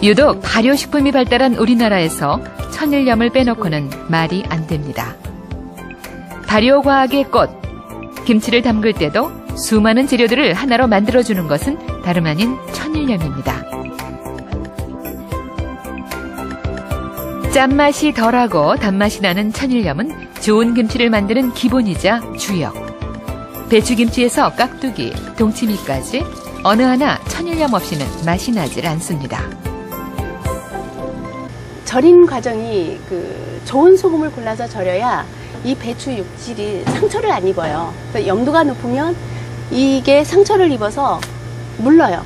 유독 발효식품이 발달한 우리나라에서 천일염을 빼놓고는 말이 안 됩니다. 발효과학의 꽃, 김치를 담글 때도 수많은 재료들을 하나로 만들어주는 것은 다름 아닌 천일염입니다. 짠맛이 덜하고 단맛이 나는 천일염은 좋은 김치를 만드는 기본이자 주역. 배추김치에서 깍두기, 동치미까지 어느 하나 천일염 없이는 맛이 나질 않습니다. 절임 과정이 좋은 소금을 골라서 절여야 이 배추 육질이 상처를 안 입어요. 그래서 염도가 높으면 이게 상처를 입어서 물러요.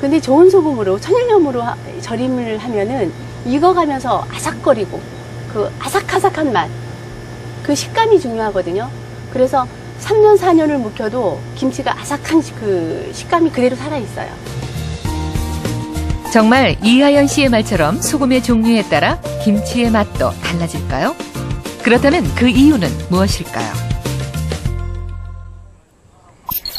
근데 좋은 소금으로 천일염으로 절임을 하면은 익어가면서 아삭거리고 그 아삭아삭한 맛, 그 식감이 중요하거든요. 그래서 3년 4년을 묵혀도 김치가 아삭한 그 식감이 그대로 살아있어요. 정말 이하연 씨의 말처럼 소금의 종류에 따라 김치의 맛도 달라질까요? 그렇다면 그 이유는 무엇일까요?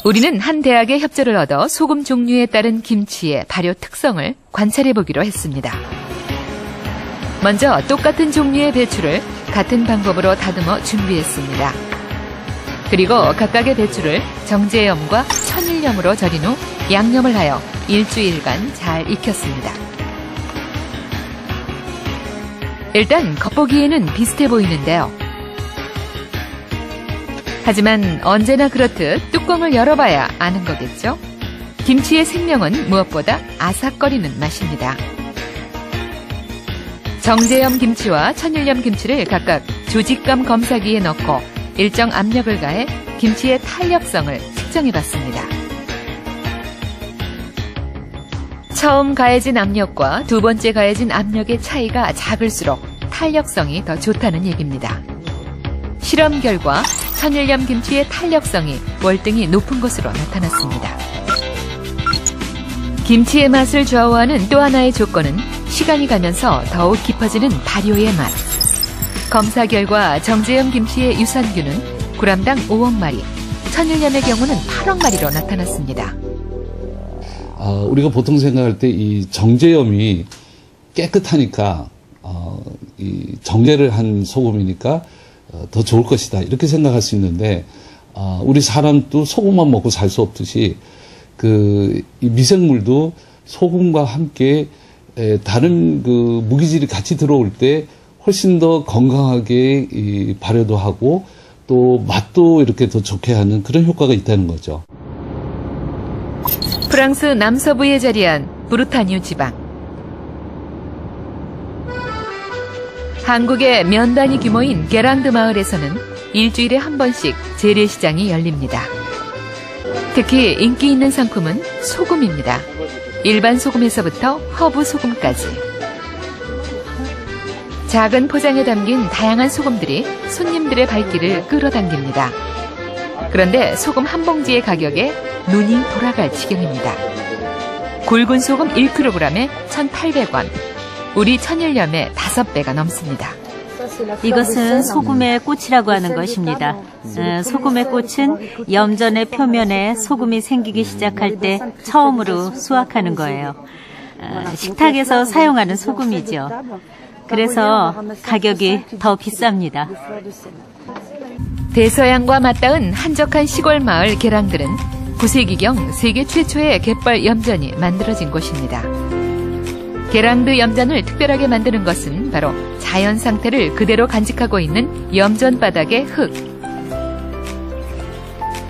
우리는 한 대학의 협조를 얻어 소금 종류에 따른 김치의 발효 특성을 관찰해보기로 했습니다. 먼저 똑같은 종류의 배추를 같은 방법으로 다듬어 준비했습니다. 그리고 각각의 배추를 정제염과 천일염으로 절인 후 양념을 하여 일주일간 잘 익혔습니다. 일단 겉보기에는 비슷해 보이는데요. 하지만 언제나 그렇듯 뚜껑을 열어봐야 아는 거겠죠? 김치의 생명은 무엇보다 아삭거리는 맛입니다. 정제염 김치와 천일염 김치를 각각 조직감 검사기에 넣고 일정 압력을 가해 김치의 탄력성을 측정해봤습니다. 처음 가해진 압력과 두 번째 가해진 압력의 차이가 작을수록 탄력성이 더 좋다는 얘기입니다. 실험 결과 천일염 김치의 탄력성이 월등히 높은 것으로 나타났습니다. 김치의 맛을 좌우하는 또 하나의 조건은 시간이 가면서 더욱 깊어지는 발효의 맛. 검사 결과 정제염 김치의 유산균은 g당 5억 마리, 천일염의 경우는 8억 마리로 나타났습니다. 우리가 보통 생각할 때 이 정제염이 깨끗하니까 이 정제를 한 소금이니까 더 좋을 것이다 이렇게 생각할 수 있는데 우리 사람도 소금만 먹고 살 수 없듯이 이 미생물도 소금과 함께 다른 무기질이 같이 들어올 때 훨씬 더 건강하게 발효도 하고 또 맛도 이렇게 더 좋게 하는 그런 효과가 있다는 거죠. 프랑스 남서부에 자리한 브루타뉴 지방. 한국의 면 단위 규모인 게랑드 마을에서는 일주일에 한 번씩 재래시장이 열립니다. 특히 인기 있는 상품은 소금입니다. 일반 소금에서부터 허브 소금까지. 작은 포장에 담긴 다양한 소금들이 손님들의 발길을 끌어당깁니다. 그런데 소금 한 봉지의 가격에 눈이 돌아갈 지경입니다. 굵은 소금 1kg에 1,800원. 우리 천일염의 5배가 넘습니다. 이것은 소금의 꽃이라고 하는 것입니다. 소금의 꽃은 염전의 표면에 소금이 생기기 시작할 때 처음으로 수확하는 거예요. 식탁에서 사용하는 소금이죠. 그래서 가격이 더 비쌉니다. 대서양과 맞닿은 한적한 시골 마을 게랑들은 9세기경 세계 최초의 갯벌 염전이 만들어진 곳입니다. 게랑드 염전을 특별하게 만드는 것은 바로 자연 상태를 그대로 간직하고 있는 염전 바닥의 흙.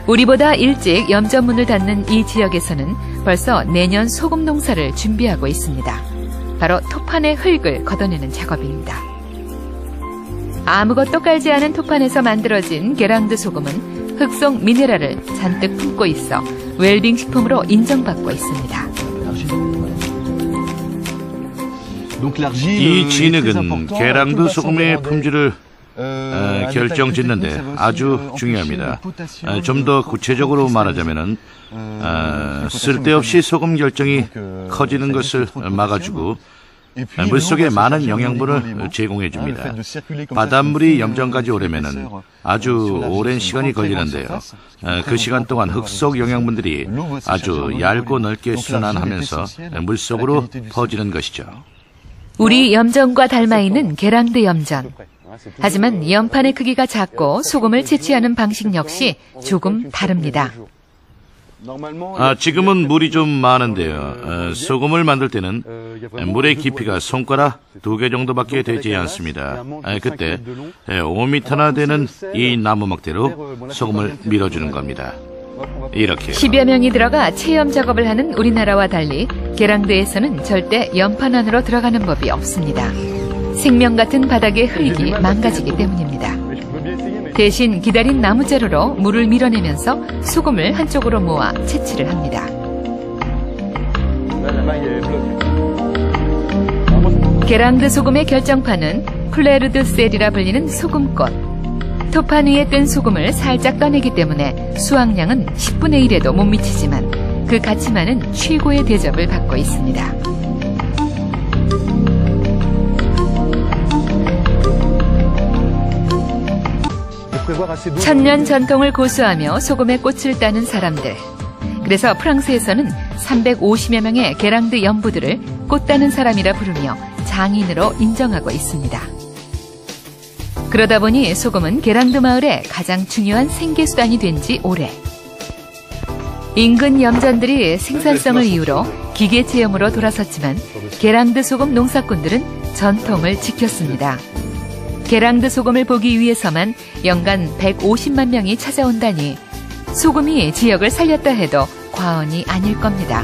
우리보다 일찍 염전문을 닫는 이 지역에서는 벌써 내년 소금 농사를 준비하고 있습니다. 바로 토판의 흙을 걷어내는 작업입니다. 아무것도 깔지 않은 토판에서 만들어진 게랑드 소금은 흙속 미네랄을 잔뜩 품고 있어 웰빙 식품으로 인정받고 있습니다. 이 진흙은 게랑드 소금의 품질을 결정짓는데 아주 중요합니다. 좀 더 구체적으로 말하자면은 쓸데없이 소금 결정이 커지는 것을 막아주고 물속에 많은 영양분을 제공해 줍니다. 바닷물이 염전까지 오려면은 아주 오랜 시간이 걸리는데요. 그 시간 동안 흙 속 영양분들이 아주 얇고 넓게 순환하면서 물속으로 퍼지는 것이죠. 우리 염전과 닮아 있는 게랑드 염전. 하지만 연판의 크기가 작고 소금을 채취하는 방식 역시 조금 다릅니다. 지금은 물이 좀 많은데요. 소금을 만들 때는 물의 깊이가 손가락 2개 정도밖에 되지 않습니다. 그때 5m나 되는 이 나무막대로 소금을 밀어주는 겁니다. 이렇게 10여 명이 들어가 체험 작업을 하는 우리나라와 달리 게랑드에서는 절대 연판 안으로 들어가는 법이 없습니다. 생명 같은 바닥의 흙이 망가지기 때문입니다. 대신 기다린 나무자루로 물을 밀어내면서 소금을 한쪽으로 모아 채취를 합니다. 게랑드 소금의 결정판은 플레르드 셀이라 불리는 소금꽃. 토판 위에 뜬 소금을 살짝 떠내기 때문에 수확량은 10분의 1에도 못 미치지만 그 가치만은 최고의 대접을 받고 있습니다. 천년 전통을 고수하며 소금의 꽃을 따는 사람들. 그래서 프랑스에서는 350여 명의 게랑드 연부들을 꽃 따는 사람이라 부르며 장인으로 인정하고 있습니다. 그러다 보니 소금은 게랑드 마을의 가장 중요한 생계수단이 된 지 오래. 인근 염전들이 생산성을 이유로 기계 체험으로 돌아섰지만 게랑드 소금 농사꾼들은 전통을 지켰습니다. 게랑드 소금을 보기 위해서만 연간 150만 명이 찾아온다니 소금이 지역을 살렸다 해도 과언이 아닐 겁니다.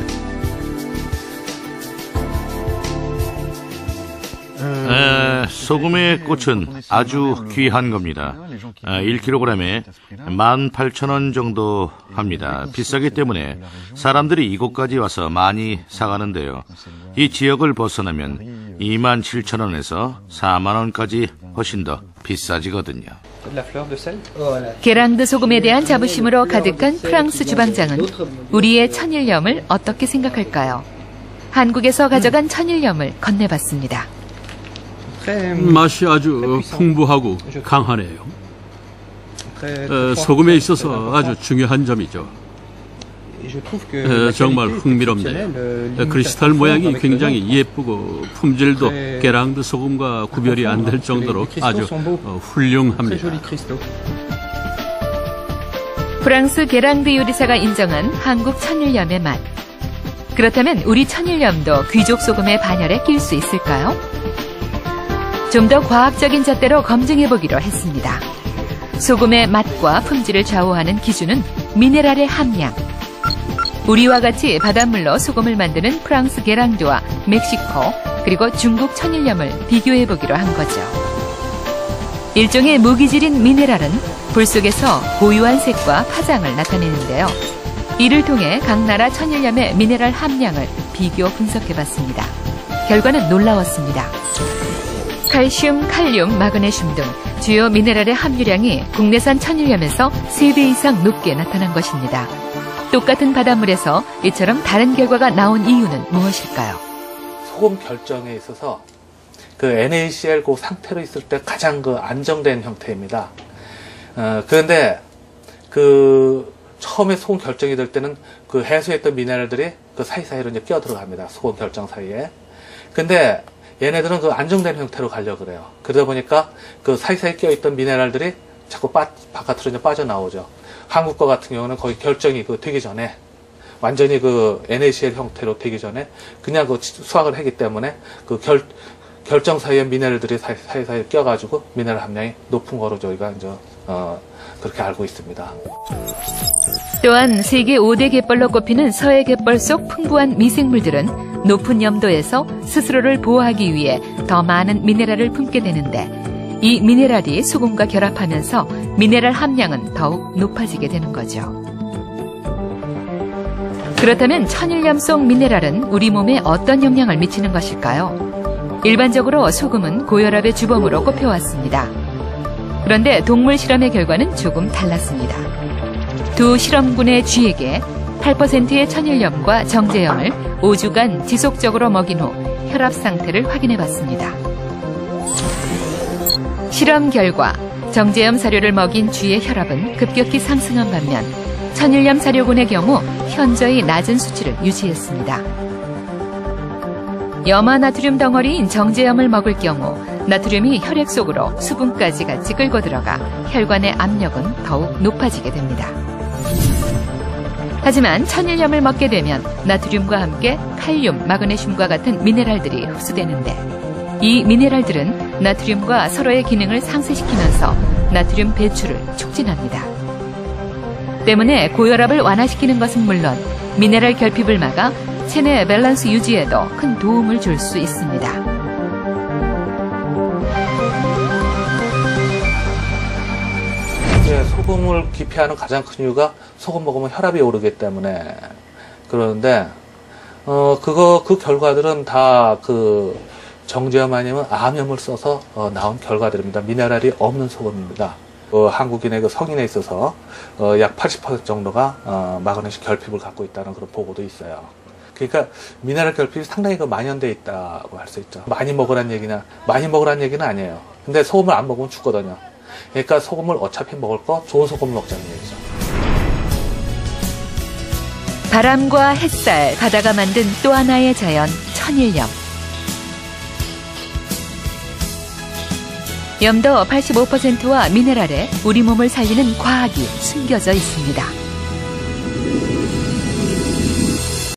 소금의 꽃은 아주 귀한 겁니다. 1kg에 18,000원 정도 합니다. 비싸기 때문에 사람들이 이곳까지 와서 많이 사가는데요. 이 지역을 벗어나면 27,000원에서 40,000원까지 훨씬 더 비싸지거든요. 게랑드 소금에 대한 자부심으로 가득한 프랑스 주방장은 우리의 천일염을 어떻게 생각할까요? 한국에서 가져간 천일염을 건네봤습니다. 맛이 아주 풍부하고 강하네요. 소금에 있어서 아주 중요한 점이죠. 정말 흥미롭네요. 크리스탈 모양이 굉장히 예쁘고 품질도 게랑드 소금과 구별이 안 될 정도로 아주 훌륭합니다. 프랑스 게랑드 요리사가 인정한 한국 천일염의 맛. 그렇다면 우리 천일염도 귀족 소금의 반열에 낄 수 있을까요? 좀 더 과학적인 잣대로 검증해보기로 했습니다. 소금의 맛과 품질을 좌우하는 기준은 미네랄의 함량. 우리와 같이 바닷물로 소금을 만드는 프랑스 게랑드와 멕시코 그리고 중국 천일염을 비교해보기로 한 거죠. 일종의 무기질인 미네랄은 불 속에서 고유한 색과 파장을 나타내는데요. 이를 통해 각 나라 천일염의 미네랄 함량을 비교 분석해봤습니다. 결과는 놀라웠습니다. 칼슘, 칼륨, 마그네슘 등 주요 미네랄의 함유량이 국내산 천일염에서 3배 이상 높게 나타난 것입니다. 똑같은 바닷물에서 이처럼 다른 결과가 나온 이유는 무엇일까요? 소금 결정에 있어서 그 NaCl 그 상태로 있을 때 가장 그 안정된 형태입니다. 그런데 그 처음에 소금 결정이 될 때는 그 해소했던 미네랄들이 그 사이사이로 이제 끼어 들어갑니다. 소금 결정 사이에. 근데 얘네들은 그 안정된 형태로 가려고 그래요. 그러다 보니까 그 사이사이 끼어있던 미네랄들이 자꾸 바깥으로 이제 빠져나오죠. 한국 거 같은 경우는 거의 결정이 그 되기 전에 완전히 그 NaCl 형태로 되기 전에 그냥 그 수확을 하기 때문에 그 결정 사이에 미네랄들이 사이사이 껴가지고 미네랄 함량이 높은 거로 저희가 이제 그렇게 알고 있습니다. 또한 세계 5대 갯벌로 꼽히는 서해 갯벌 속 풍부한 미생물들은 높은 염도에서 스스로를 보호하기 위해 더 많은 미네랄을 품게 되는데 이 미네랄이 소금과 결합하면서 미네랄 함량은 더욱 높아지게 되는 거죠. 그렇다면 천일염 속 미네랄은 우리 몸에 어떤 영향을 미치는 것일까요? 일반적으로 소금은 고혈압의 주범으로 꼽혀왔습니다. 그런데 동물 실험의 결과는 조금 달랐습니다. 두 실험군의 쥐에게 8%의 천일염과 정제염을 5주간 지속적으로 먹인 후 혈압 상태를 확인해 봤습니다. 실험 결과 정제염 사료를 먹인 쥐의 혈압은 급격히 상승한 반면 천일염 사료군의 경우 현저히 낮은 수치를 유지했습니다. 염화나트륨 덩어리인 정제염을 먹을 경우 나트륨이 혈액 속으로 수분까지 같이 끌고 들어가 혈관의 압력은 더욱 높아지게 됩니다. 하지만 천일염을 먹게 되면 나트륨과 함께 칼륨, 마그네슘과 같은 미네랄들이 흡수되는데 이 미네랄들은 나트륨과 서로의 기능을 상쇄시키면서 나트륨 배출을 촉진합니다. 때문에 고혈압을 완화시키는 것은 물론 미네랄 결핍을 막아 체내 밸런스 유지에도 큰 도움을 줄 수 있습니다. 이제 소금을 기피하는 가장 큰 이유가 소금 먹으면 혈압이 오르기 때문에 그러는데 그 결과들은 다 그 정제염 아니면 암염을 써서 나온 결과들입니다. 미네랄이 없는 소금입니다. 한국인의 그 성인에 있어서 약 80% 정도가 마그네슘 결핍을 갖고 있다는 그런 보고도 있어요. 그러니까 미네랄 결핍이 상당히 만연돼 있다고 할 수 있죠. 많이 먹으란 얘기는 아니에요. 근데 소금을 안 먹으면 죽거든요. 그러니까 소금을 어차피 먹을 거 좋은 소금을 먹자는 얘기죠. 바람과 햇살, 바다가 만든 또 하나의 자연, 천일염. 염도 85%와 미네랄에 우리 몸을 살리는 과학이 숨겨져 있습니다.